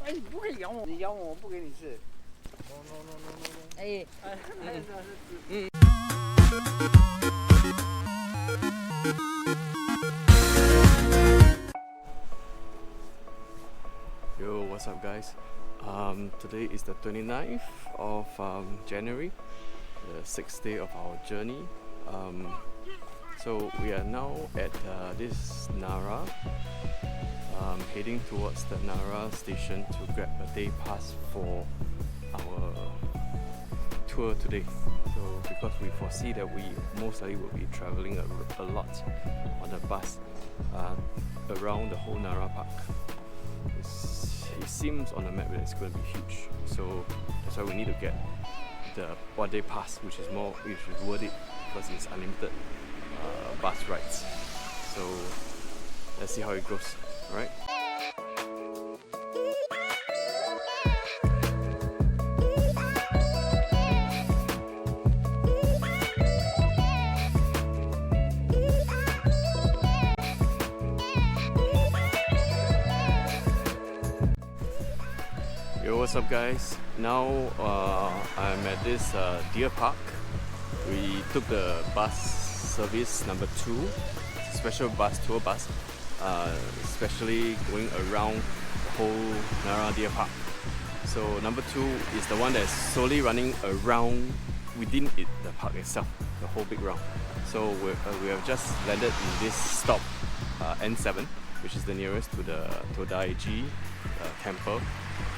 哎，你不可以咬我，你咬我，我不给你吃。No no no no no no。哎，Yo, what's up guys? Today is the 29th of January, the 6th day of our journey. So we are now at this Nara, heading towards the Nara station to grab a day pass for our tour today. So because we foresee that we most likely will be traveling a lot on the bus around the whole Nara park. It seems on the map that it's going to be huge, so that's why we need to get the 1 day pass, which is worth it because it's unlimited bus rides. So let's see how it goes, alright? Yo, what's up guys? Now I'm at this deer park. We took the bus service number 2, special bus, tour bus, especially going around the whole Nara deer park. So number 2 is the one that's solely running around within the park itself, the whole big round. So we have just landed in this stop, N7, which is the nearest to the Todai-Ji temple,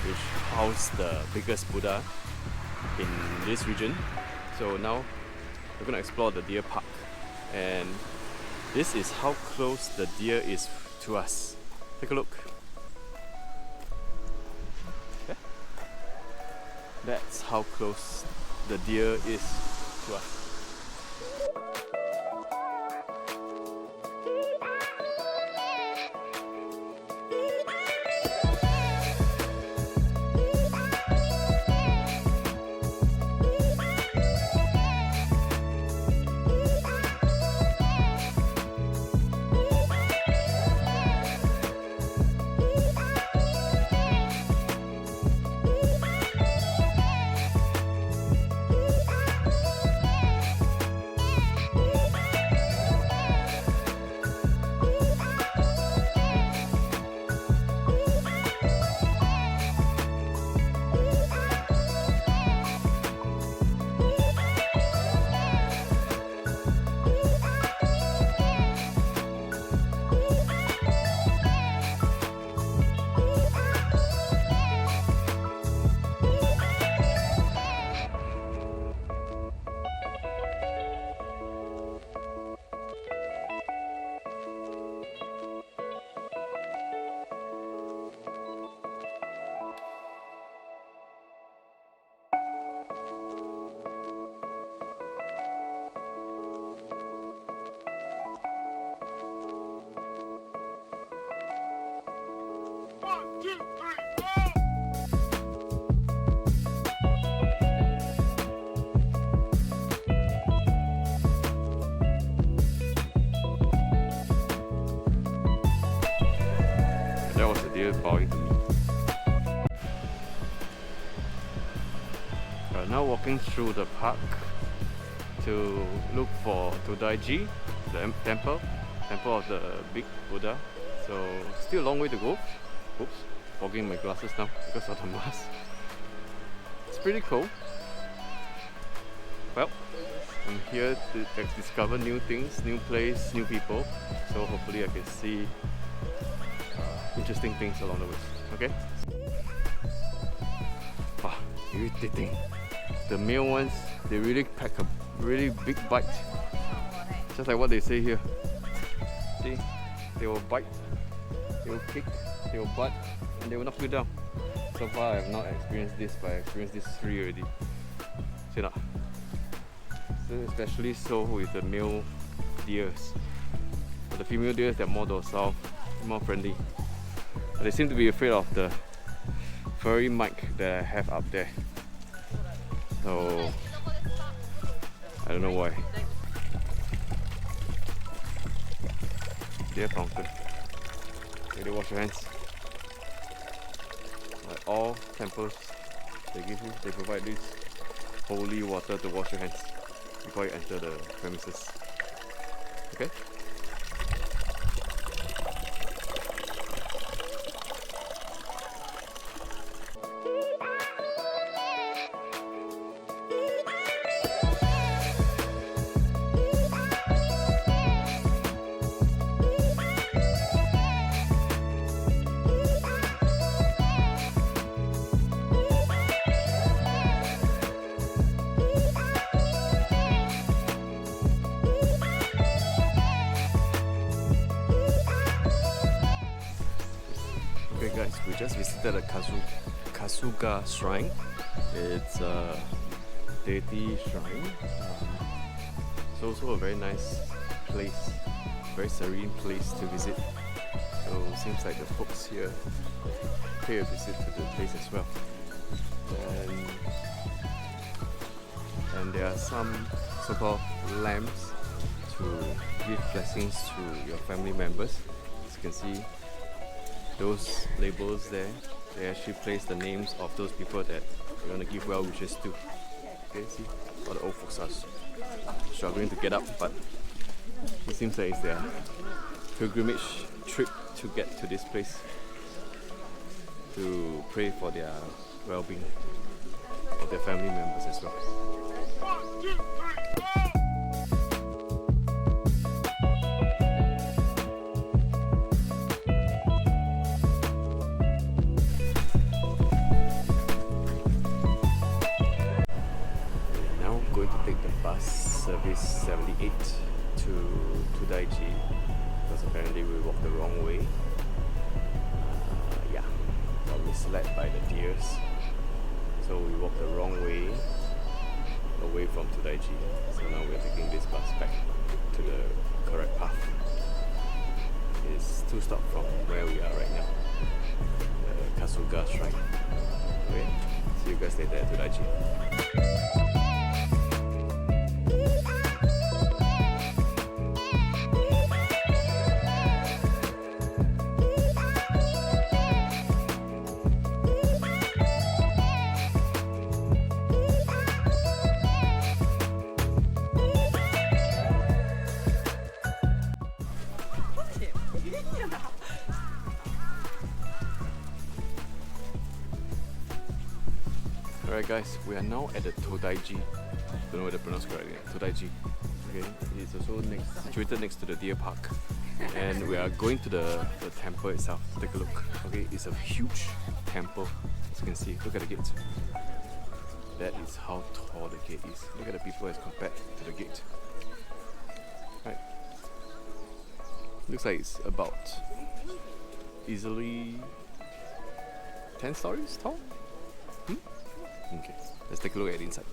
which houses the biggest Buddha in this region. So now we're going to explore the deer park, and this is how close the deer is to us. Take a look. Okay. That's how close the deer is to us. That was the deer bowing to me. We're now walking through the park to look for Todai-Ji, the temple of the big Buddha. So still a long way to go. Oops, fogging my glasses now because of the mask. It's pretty cool. Well, I'm here to discover new things, new place, new people. So hopefully I can see interesting things along the way. Okay? Wow, irritating. The male ones, they really pack a really big bite. Just like what they say here. See? They will bite, they will kick, they will butt, and they will knock you down. So far I have not experienced this, but I experienced this 3 already. See that? So especially so with the male deers. But the female deers, they're more docile, more friendly. But they seem to be afraid of the furry mic that I have up there. So I don't know why. Deer fountain. Ready to wash your hands. But all temples, they provide this holy water to wash your hands before you enter the premises. Okay? Guys, we just visited a Kasuga shrine. It's a deity shrine. It's also a very nice place, very serene place to visit. So it seems like the folks here pay a visit to the place as well. And there are some so-called lamps to give blessings to your family members. As you can see, those labels there, they actually place the names of those people that you want to give well wishes to. Okay, see, all the old folks are struggling to get up, but it seems like it's their pilgrimage trip to get to this place to pray for their well-being of their family members as well. Service 78 to Todai-Ji because apparently we walked the wrong way. Got misled by the deers, so we walked the wrong way away from Todai-Ji. So now we're taking this bus back to the correct path. It's 2 stops from where we are right now, the Kasuga shrine. Okay, see you guys later at Todai-Ji. Alright guys, we are now at the Todai-Ji. Don't know whether I pronounced correctly. Todai-Ji. Okay, it's also situated next to the deer park. And we are going to the temple itself. Take a look. Okay, it's a huge temple. As you can see, look at the gate. That is how tall the gate is. Look at the people as compared to the gate. Right. Looks like it's about easily 10 stories tall. Okay, let's take a look at the inside.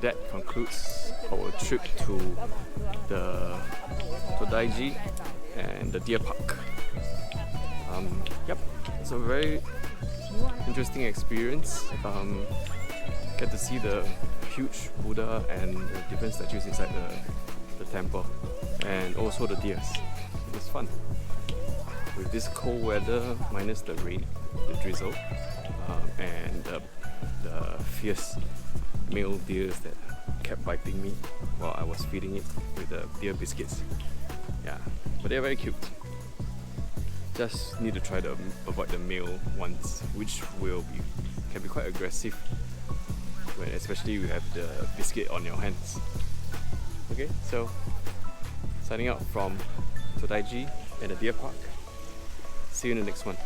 that concludes our trip to the Todai-Ji and the deer park. Yep, it's a very interesting experience. Get to see the huge Buddha and the different statues inside the temple, and also the deers. It was fun. With this cold weather, minus the rain, the drizzle, and the fierce male deers that kept biting me while I was feeding it with the deer biscuits. Yeah, but they're very cute. Just need to try to avoid the male ones, which can be quite aggressive, when especially you have the biscuit on your hands. Okay, so signing out from Todai-Ji and the deer park. See you in the next one.